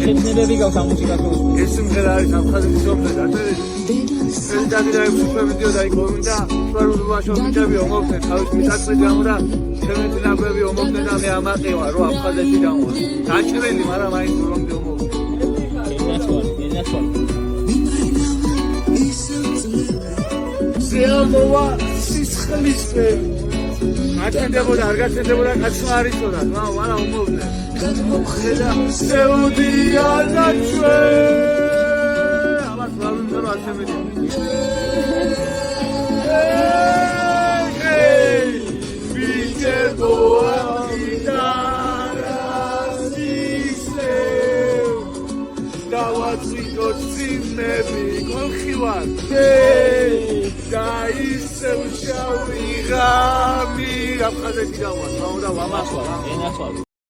შეცნებები გაქვს ამ მუსიკაზე. ეს სიმღერა არის აფხაზეთის ომზე დაწერილი. ეს დაგიდაებს ვიდეო დაიკომენტა, სვარულვაშო ვიდეო ომობდნენ თავის მისაწვდით გამო და ჩემი ძნაბები ომობდნენ და მე ამაყევა რომ აფხაზეთი გამოვიდა. დაჭრელი, მაგრამ აი რომდე ომობდნენ. შეამოვა სისხლისფე. აკეთებოდა, არ გაკეთებოდა, კაცმა არ იცოდა, მაგრამ ომობდნენ. ხედა შეუდიან ჩვენ. ამას ვარუნდო რა შემედი. Აფხაზეთი გავა, და ვამასვა, ენასვა.